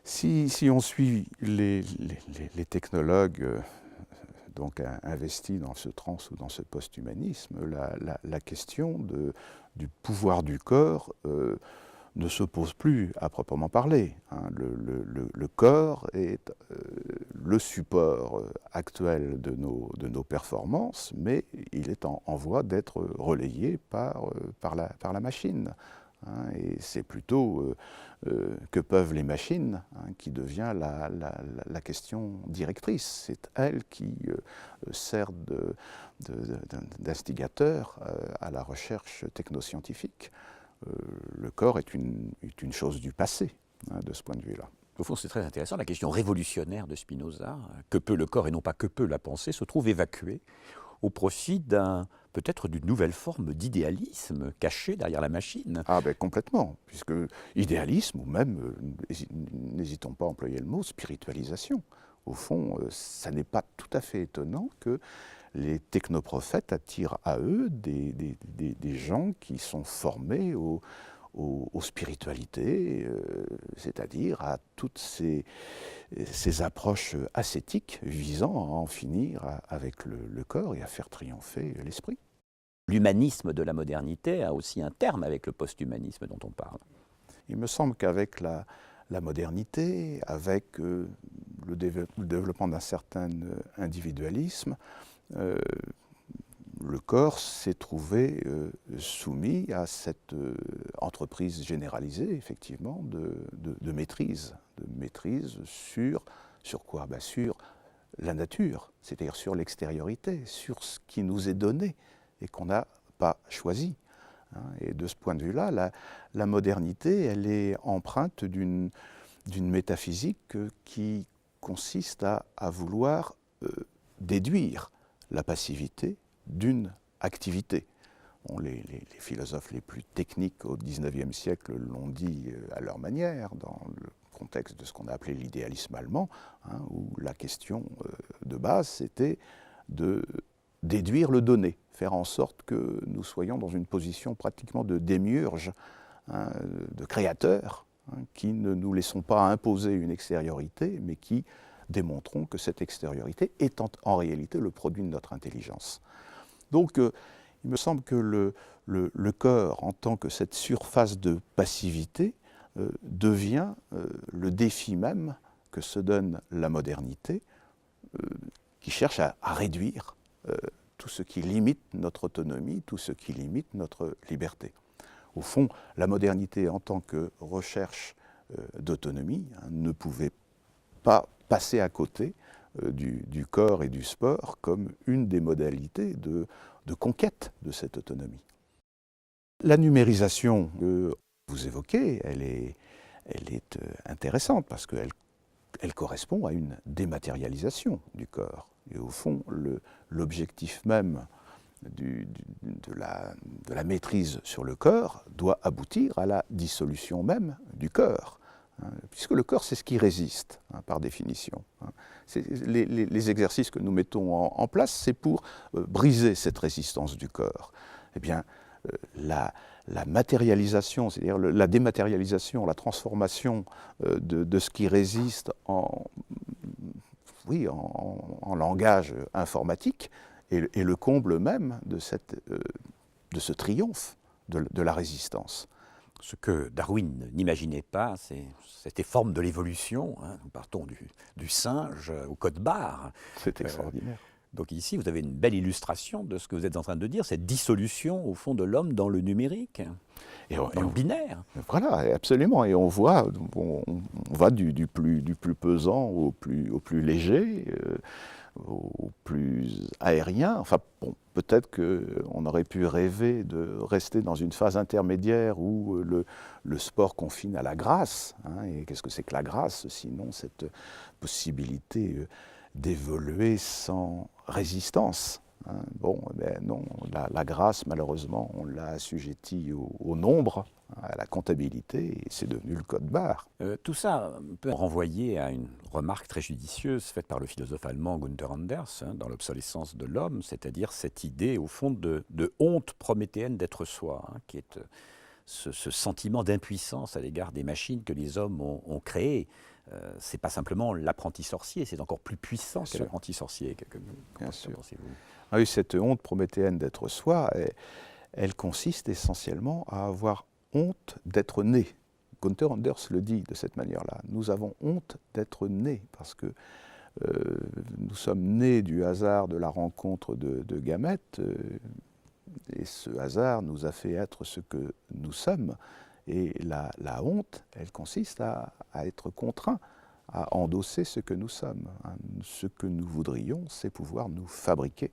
Si on suit les technologues donc investis dans ce trans ou dans ce post-humanisme, la question du pouvoir du corps ne se pose plus à proprement parler. Hein. Le corps est le support actuel de nos performances, mais il est en voie d'être relayé par la machine. Hein, et c'est plutôt que peuvent les machines qui devient la question directrice. C'est elle qui sert d'instigateur à la recherche technoscientifique. Le corps est une chose du passé, de ce point de vue-là. Au fond, c'est très intéressant. La question révolutionnaire de Spinoza, que peut le corps et non pas que peut la pensée, se trouve évacuée au profit peut-être d'une nouvelle forme d'idéalisme caché derrière la machine. Ah ben complètement, puisque idéalisme, ou même, n'hésitons pas à employer le mot, spiritualisation. Au fond, ça n'est pas tout à fait étonnant que les technoprophètes attirent à eux des gens qui sont formés aux spiritualités, c'est-à-dire à toutes ces approches ascétiques visant à en finir avec le corps et à faire triompher l'esprit. L'humanisme de la modernité a aussi un terme avec le post-humanisme dont on parle. Il me semble qu'avec la modernité, avec le développement d'un certain individualisme, le corps s'est trouvé soumis à cette entreprise généralisée, effectivement, de maîtrise. De maîtrise sur quoi? Ben sur la nature, c'est-à-dire sur l'extériorité, sur ce qui nous est donné et qu'on n'a pas choisi. Et de ce point de vue-là, la modernité, elle est empreinte d'une métaphysique qui consiste à vouloir déduire la passivité d'une activité. Bon, les philosophes les plus techniques au XIXe siècle l'ont dit à leur manière, dans le contexte de ce qu'on a appelé l'idéalisme allemand, où la question de base, c'était de déduire le donné, faire en sorte que nous soyons dans une position pratiquement de démiurge, de créateur, qui ne nous laissons pas imposer une extériorité, mais qui démontrons que cette extériorité est en réalité le produit de notre intelligence. Donc, il me semble que le corps, en tant que cette surface de passivité, devient le défi même que se donne la modernité, qui cherche à réduire tout ce qui limite notre autonomie, tout ce qui limite notre liberté. Au fond, la modernité, en tant que recherche d'autonomie, ne pouvait pas passer à côté du corps et du sport comme une des modalités de conquête de cette autonomie. La numérisation que vous évoquez, elle est intéressante parce qu'elle correspond à une dématérialisation du corps. Et au fond, l'objectif même de la maîtrise sur le corps doit aboutir à la dissolution même du corps. Puisque le corps, c'est ce qui résiste, par définition. Les exercices que nous mettons en place, c'est pour briser cette résistance du corps. Eh bien, la matérialisation, c'est-à-dire la dématérialisation, la transformation de ce qui résiste en langage informatique, est le comble même de ce triomphe de la résistance. Ce que Darwin n'imaginait pas, c'est cette forme de l'évolution. Nous partons du singe au code barre. C'est extraordinaire. Donc ici, vous avez une belle illustration de ce que vous êtes en train de dire, cette dissolution, au fond, de l'homme dans le numérique, dans le binaire. Voilà, absolument. Et on voit, on va du plus pesant au plus léger, au plus aérien. Enfin, bon, peut-être qu'on aurait pu rêver de rester dans une phase intermédiaire où le sport confine à la grâce. Et qu'est-ce que c'est que la grâce, sinon cette possibilité d'évoluer sans résistance. Bon, ben non, la grâce, malheureusement, on l'a assujettie au nombre, à la comptabilité, et c'est devenu le code barre. Tout ça peut renvoyer à une remarque très judicieuse faite par le philosophe allemand Günther Anders, dans l'obsolescence de l'homme, c'est-à-dire cette idée, au fond, de honte prométhéenne d'être soi, qui est ce sentiment d'impuissance à l'égard des machines que les hommes ont créées. c'est pas simplement l'apprenti sorcier, c'est encore plus puissant Bien que sûr. l'apprenti sorcier. Bien sûr. Pensez-vous? Ah oui, cette honte prométhéenne d'être soi, elle consiste essentiellement à avoir honte d'être né. Gunther Anders le dit de cette manière-là. Nous avons honte d'être nés parce que nous sommes nés du hasard de la rencontre de gamètes et ce hasard nous a fait être ce que nous sommes. Et la honte, elle consiste à être contraint à endosser ce que nous sommes. Hein. Ce que nous voudrions, c'est pouvoir nous fabriquer.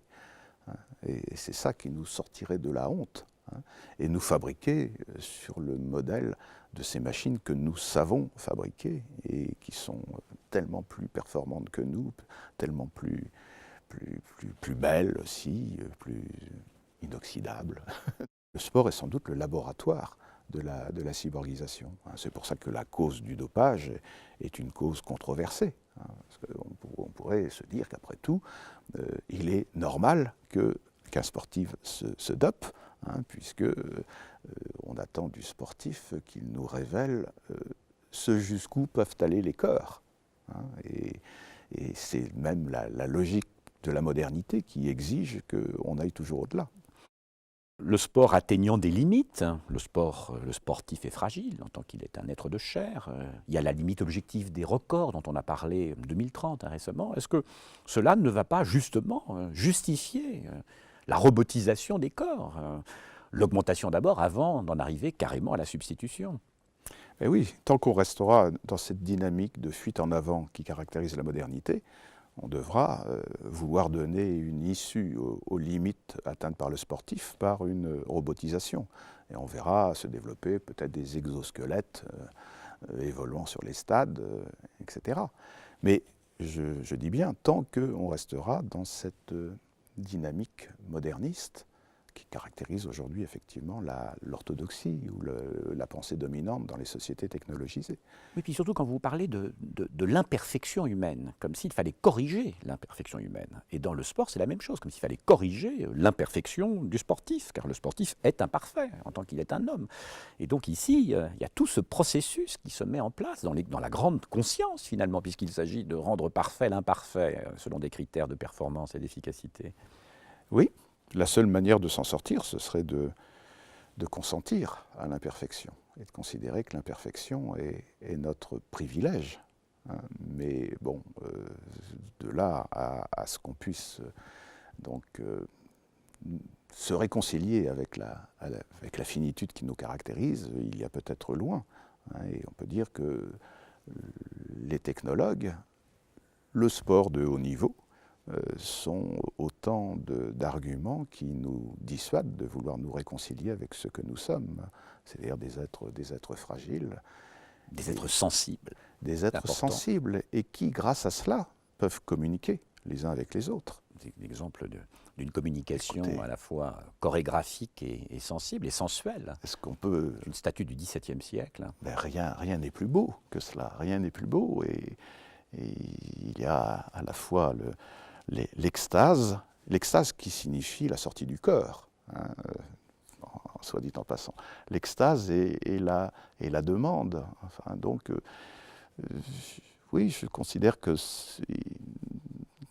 Hein. Et c'est ça qui nous sortirait de la honte. Hein. Et nous fabriquer sur le modèle de ces machines que nous savons fabriquer et qui sont tellement plus performantes que nous, tellement plus belles aussi, plus inoxydables. Le sport est sans doute le laboratoire de la cyborgisation. C'est pour ça que la cause du dopage est une cause controversée. Parce qu'on pourrait se dire qu'après tout, il est normal qu'un sportif se dope, puisque on attend du sportif qu'il nous révèle ce jusqu'où peuvent aller les corps. Et c'est même la logique de la modernité qui exige qu'on aille toujours au-delà. Le sport atteignant des limites, le sportif est fragile en tant qu'il est un être de chair. Il y a la limite objective des records dont on a parlé en 2030 récemment. Est-ce que cela ne va pas justement justifier la robotisation des corps, l'augmentation d'abord avant d'en arriver carrément à la substitution? Mais oui, tant qu'on restera dans cette dynamique de fuite en avant qui caractérise la modernité, on devra vouloir donner une issue aux limites atteintes par le sportif par une robotisation. Et on verra se développer peut-être des exosquelettes évoluant sur les stades, etc. Mais je dis bien, tant qu'on restera dans cette dynamique moderniste qui caractérise aujourd'hui effectivement l'orthodoxie ou la pensée dominante dans les sociétés technologisées. Oui, puis surtout quand vous parlez de l'imperfection humaine, comme s'il fallait corriger l'imperfection humaine. Et dans le sport, c'est la même chose, comme s'il fallait corriger l'imperfection du sportif, car le sportif est imparfait en tant qu'il est un homme. Et donc ici, il y a tout ce processus qui se met en place dans la grande conscience finalement, puisqu'il s'agit de rendre parfait l'imparfait selon des critères de performance et d'efficacité. Oui. La seule manière de s'en sortir, ce serait de consentir à l'imperfection et de considérer que l'imperfection est notre privilège. Mais bon, de là à ce qu'on puisse donc se réconcilier avec la finitude qui nous caractérise, il y a peut-être loin. Et on peut dire que les technologues, le sport de haut niveau, sont autant d'arguments qui nous dissuadent de vouloir nous réconcilier avec ce que nous sommes, c'est-à-dire des êtres fragiles. Des êtres sensibles. Des êtres sensibles et qui, grâce à cela, peuvent communiquer les uns avec les autres. C'est l'exemple d'une communication à la fois chorégraphique et sensible et sensuelle. Est-ce qu'on peut... Une statue du XVIIe siècle. Ben rien n'est plus beau que cela, rien n'est plus beau et il y a à la fois l'extase qui signifie la sortie du corps, soit dit en passant. L'extase et la demande. Enfin, donc, oui, je considère que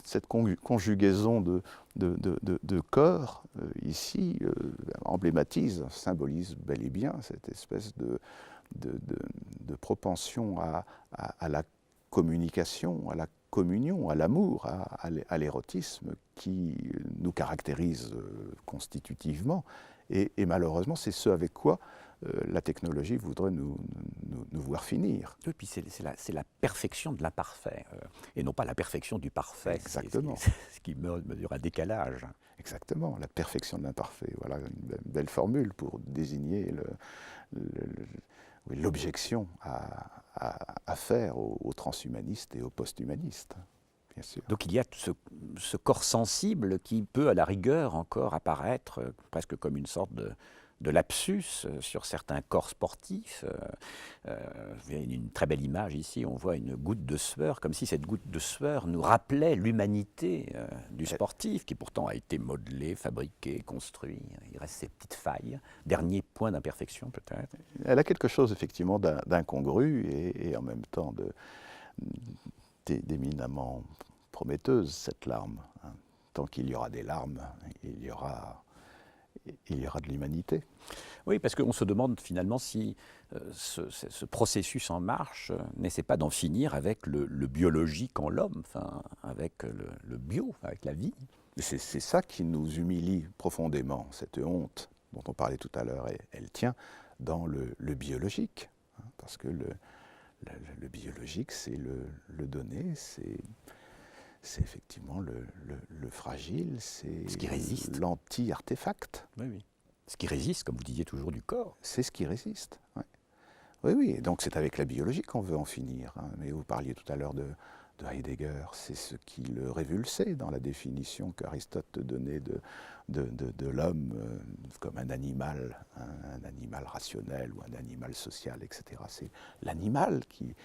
cette conjugaison de corps, ici, emblématise, symbolise bel et bien cette espèce de propension à la communication, à la communion, à l'amour, à l'érotisme qui nous caractérise constitutivement. Et malheureusement, c'est ce avec quoi la technologie voudrait nous voir finir. Oui, puis c'est la perfection de l'imparfait, et non pas la perfection du parfait. Exactement. C'est ce qui mesure un décalage. Exactement, la perfection de l'imparfait. Voilà une belle formule pour désigner l'objection à faire aux transhumanistes et aux post-humanistes, bien sûr. Donc il y a ce corps sensible qui peut à la rigueur encore apparaître presque comme une sorte de lapsus sur certains corps sportifs. Il y a une très belle image ici, on voit une goutte de sueur, comme si cette goutte de sueur nous rappelait l'humanité du sportif, qui pourtant a été modelé, fabriqué, construit. Il reste ces petites failles. Dernier point d'imperfection peut-être. Elle a quelque chose effectivement d'incongru et en même temps d'éminemment prometteuse, cette larme. Hein. Tant qu'il y aura des larmes, il y aura de l'humanité. Oui, parce qu'on se demande finalement si ce processus en marche n'essaie pas d'en finir avec le biologique en l'homme, enfin, avec le bio, avec la vie. C'est ça qui nous humilie profondément, cette honte dont on parlait tout à l'heure, elle tient dans le biologique. Hein, parce que le biologique, c'est le donné, c'est effectivement le fragile, c'est ce qui résiste, l'anti-artefact. Oui, oui. Ce qui résiste, comme vous disiez toujours, du corps. C'est ce qui résiste. Ouais. Oui, oui. Et donc c'est avec la biologie qu'on veut en finir. Hein. Mais vous parliez tout à l'heure de Heidegger, c'est ce qui le révulsait dans la définition qu'Aristote donnait de l'homme comme un animal rationnel ou un animal social, etc. C'est l'animal qui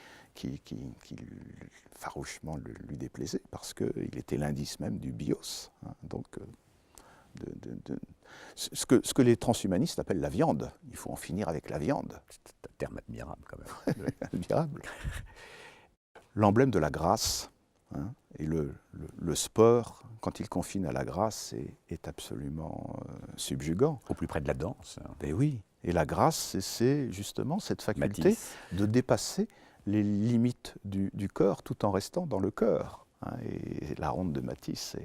farouchement lui déplaisait parce qu'il était l'indice même du bios. Hein. Donc, ce que les transhumanistes appellent la viande. Il faut en finir avec la viande. C'est un terme admirable quand même. Admirable. L'emblème de la grâce, hein, et le sport, quand il confine à la grâce, est absolument subjugant. Au plus près de la danse. Ben oui. Et la grâce, c'est justement cette faculté Matisse. de dépasser les limites du corps tout en restant dans le cœur. Hein, et la ronde de Matisse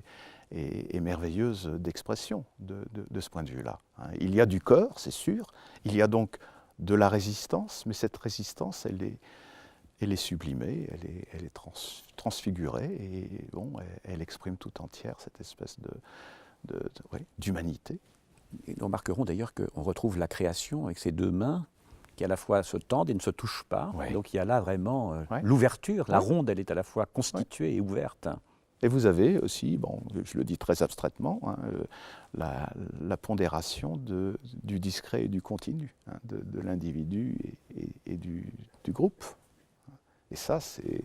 est merveilleuse d'expression de ce point de vue-là. Hein. Il y a du corps, c'est sûr, il y a donc de la résistance, mais cette résistance, elle est sublimée, elle est transfigurée, et bon, elle exprime tout entière cette espèce d'humanité. Et nous remarquerons d'ailleurs qu'on retrouve la création avec ses deux mains qui à la fois se tendent et ne se touchent pas. Ouais. Donc il y a là vraiment Ouais. l'ouverture. La Ouais. ronde, elle est à la fois constituée et ouverte. Et vous avez aussi, bon, je le dis très abstraitement, hein, la pondération du discret et du continu, hein, de l'individu et du groupe. Et ça, c'est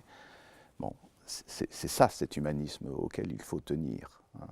ça, cet humanisme auquel il faut tenir. Hein.